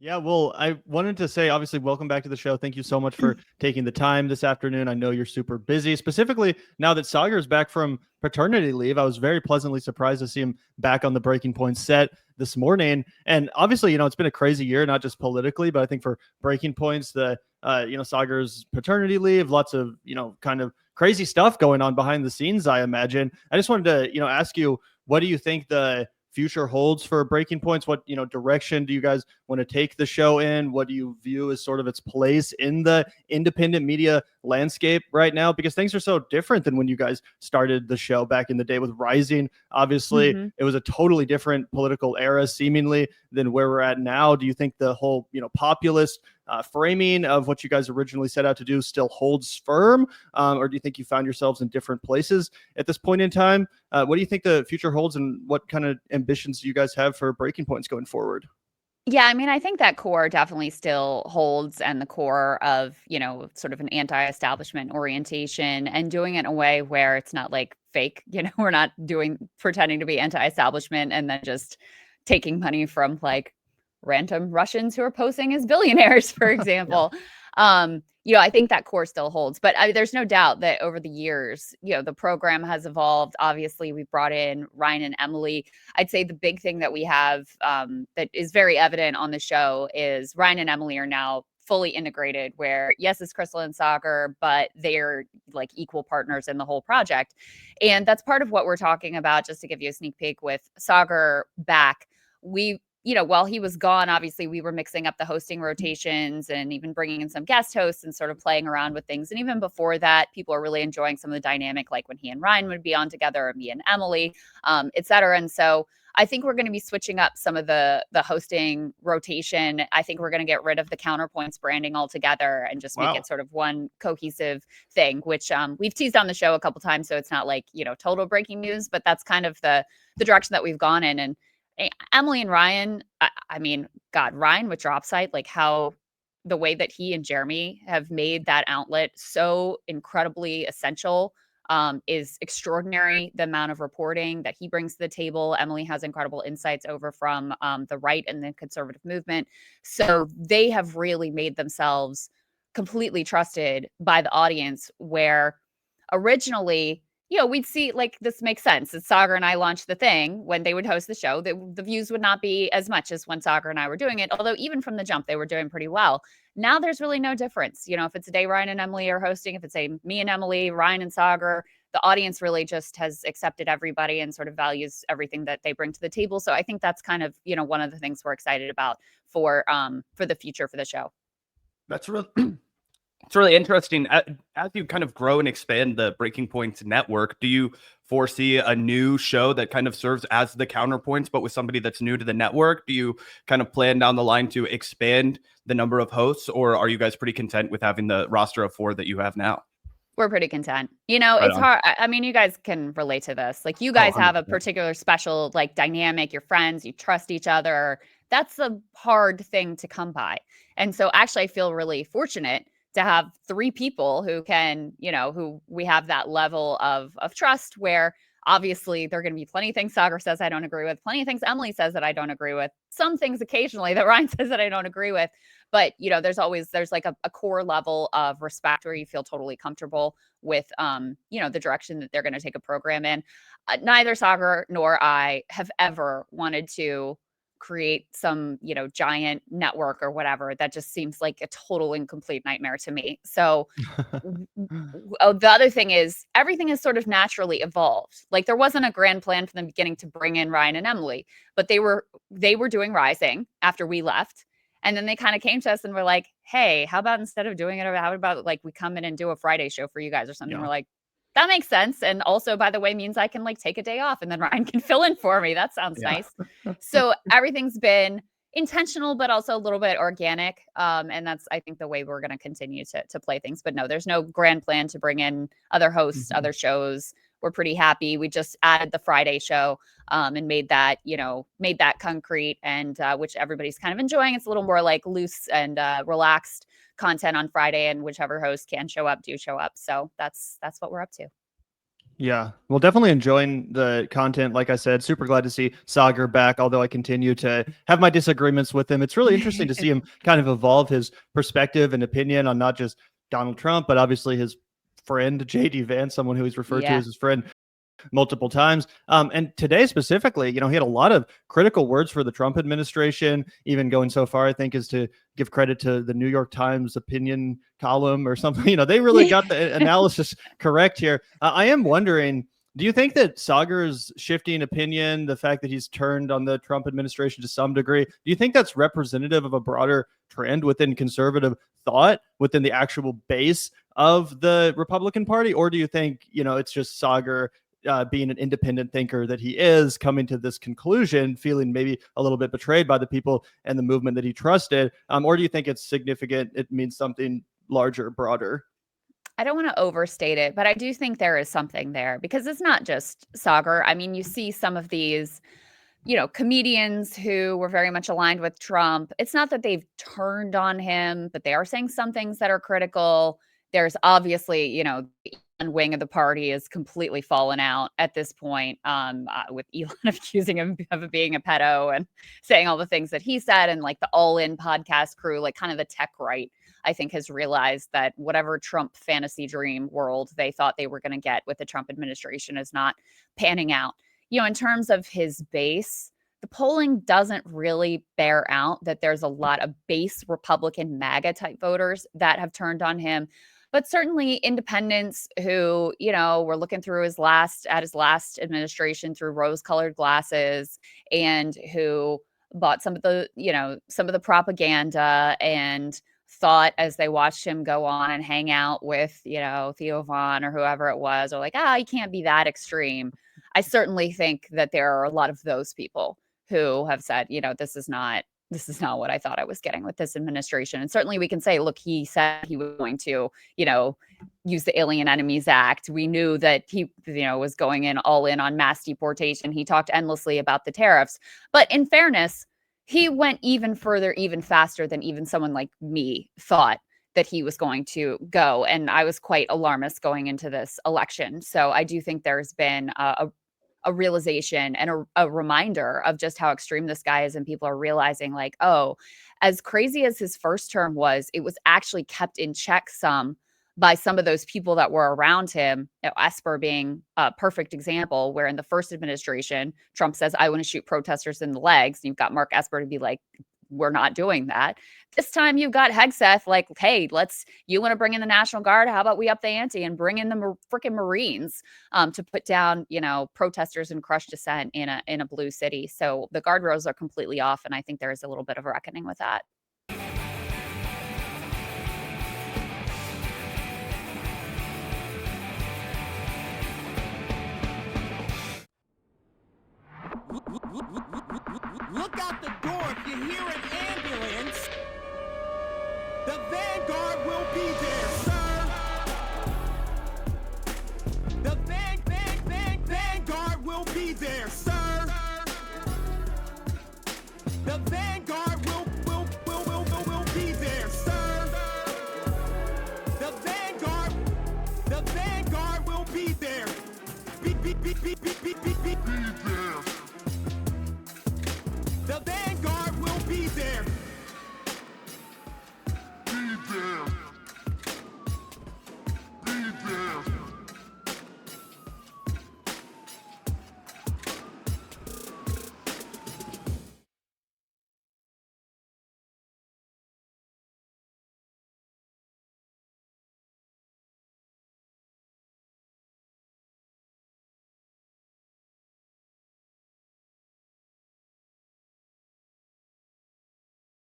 Yeah, well, I wanted to say, obviously, welcome back to the show. Thank you so much for taking the time this afternoon. I know you're super busy, specifically now that Saagar is back from paternity leave. I was very pleasantly surprised to see him back on the Breaking Point set this morning. And obviously, it's been a crazy year, not just politically, but I think for Breaking Points, Saagar's paternity leave, lots of, kind of crazy stuff going on behind the scenes, I imagine. I just wanted to, ask you, what do you think the future holds for Breaking Points? What direction do you guys want to take the show in? What do you view as sort of its place in the independent media landscape right now? Because things are so different than when you guys started the show back in the day with Rising. Obviously, Mm-hmm. it was a totally different political era, seemingly, than where we're at now. Do you think the whole populist framing of what you guys originally set out to do still holds firm, or do you think you found yourselves in different places at this point in time? What do you think the future holds, and what kind of ambitions do you guys have for Breaking Points going forward? Yeah, I mean, I think that core definitely still holds, and the core of, sort of an anti-establishment orientation and doing it in a way where it's not like fake, we're not pretending to be anti-establishment and then just taking money from like random Russians who are posing as billionaires, for Yeah. example. I think that core still holds, but there's no doubt that over the years, the program has evolved. Obviously, we brought in Ryan and Emily. I'd say the big thing that we have that is very evident on the show is Ryan and Emily are now fully integrated, where yes, it's Krystal and Saagar, but they're like equal partners in the whole project. And that's part of what we're talking about. Just to give you a sneak peek with Saagar back, we while he was gone, obviously we were mixing up the hosting rotations and even bringing in some guest hosts and sort of playing around with things. And even before that, people are really enjoying some of the dynamic, like when he and Ryan would be on together, or me and Emily, et cetera. And so I think we're going to be switching up some of the hosting rotation. I think we're going to get rid of the Counterpoints branding altogether and just make it Wow. sort of one cohesive thing, which we've teased on the show a couple times. So it's not like, total breaking news, but that's kind of the direction that we've gone in. And Emily and Ryan, I mean, God, Ryan with Dropsite, like how the way that he and Jeremy have made that outlet so incredibly essential is extraordinary. The amount of reporting that he brings to the table. Emily has incredible insights over from the right and the conservative movement. So they have really made themselves completely trusted by the audience, where originally, we'd see like this makes sense. As Saagar and I launched the thing, when they would host the show, the views would not be as much as when Saagar and I were doing it. Although even from the jump, they were doing pretty well. Now there's really no difference. If it's a day Ryan and Emily are hosting, if it's a me and Emily, Ryan and Saagar, the audience really just has accepted everybody and sort of values everything that they bring to the table. So I think that's kind of, one of the things we're excited about for the future for the show. That's really it's really interesting. As you kind of grow and expand the Breaking Points network, do you foresee a new show that kind of serves as the Counterpoints, but with somebody that's new to the network? Do you kind of plan down the line to expand the number of hosts, or are you guys pretty content with having the roster of 4 that you have now? We're pretty content. Right It's on. hard. I mean, you guys can relate to this. Like, you Oh, guys have a 100%. particular special, like, dynamic. You're friends, you trust each other. That's a hard thing to come by. And so actually I feel really fortunate to have 3 people who can, who we have that level of trust, where obviously there are going to be plenty of things Saagar says I don't agree with, plenty of things Emily says that I don't agree with, some things occasionally that Ryan says that I don't agree with. But, there's like a core level of respect where you feel totally comfortable with, the direction that they're going to take a program in. Neither Saagar nor I have ever wanted to create some, giant network or whatever. That just seems like a total and complete nightmare to me. So the other thing is, everything has sort of naturally evolved. Like, there wasn't a grand plan from the beginning to bring in Ryan and Emily, but they were doing Rising after we left. And then they kind of came to us and were like, hey, how about instead of doing it, how about like we come in and do a Friday show for you guys or something? Yeah. We're like, that makes sense. And also, by the way, means I can like take a day off and then Ryan can fill in for me. That sounds Yeah. nice. So everything's been intentional, but also a little bit organic. And that's, I think, the way we're going to continue to play things. But no, there's no grand plan to bring in other hosts, other shows. We're pretty happy. We just added the Friday show and made that concrete, and which everybody's kind of enjoying. It's a little more like loose and relaxed content on Friday, and whichever host can show up, do show up. So that's what we're up to. Yeah, well, definitely enjoying the content. Like I said, super glad to see Saagar back, although I continue to have my disagreements with him. It's really interesting to see him kind of evolve his perspective and opinion on not just Donald Trump, but obviously his friend, JD Vance, someone who he's referred to Yeah. as his friend multiple times. And today specifically, he had a lot of critical words for the Trump administration, even going so far, I think, as to give credit to the New York Times opinion column or something. They really got the analysis correct here. I am wondering, do you think that Saagar's shifting opinion, the fact that he's turned on the Trump administration to some degree, do you think that's representative of a broader trend within conservative thought, within the actual base of the Republican Party? Or do you think, it's just Saagar being an independent thinker that he is, coming to this conclusion, feeling maybe a little bit betrayed by the people and the movement that he trusted? Or do you think it's significant? It means something larger, broader? I don't want to overstate it, but I do think there is something there because it's not just Saagar. I mean, you see some of these, comedians who were very much aligned with Trump. It's not that they've turned on him, but they are saying some things that are critical. There's obviously, the Elon wing of the party is completely fallen out at this point, with Elon accusing him of being a pedo and saying all the things that he said, and like the All In podcast crew, like kind of the tech right, I think, has realized that whatever Trump fantasy dream world they thought they were going to get with the Trump administration is not panning out. In terms of his base, the polling doesn't really bear out that there's a lot of base Republican MAGA type voters that have turned on him. But certainly independents who, were looking through his last administration through rose-colored glasses, and who bought some of the propaganda and thought as they watched him go on and hang out with, Theo Vaughn or whoever it was, or like, he can't be that extreme. I certainly think that there are a lot of those people who have said, this is not what I thought I was getting with this administration. And certainly we can say, look, he said he was going to, use the Alien Enemies Act. We knew that he, was going all in on mass deportation. He talked endlessly about the tariffs. But in fairness, he went even further, even faster than even someone like me thought that he was going to go. And I was quite alarmist going into this election. So I do think there's been a realization and a reminder of just how extreme this guy is. And people are realizing, like, oh, as crazy as his first term was, it was actually kept in check some by some of those people that were around him. Esper being a perfect example, where in the first administration, Trump says, I want to shoot protesters in the legs. And you've got Mark Esper to be like, we're not doing that. This time you've got Hegseth like, hey, you want to bring in the National Guard? How about we up the ante and bring in the freaking Marines to put down, protesters and crush dissent in a blue city. So the guardrails are completely off. And I think there is a little bit of a reckoning with that. Look out the door if you hear an ambulance. The Vanguard will be there.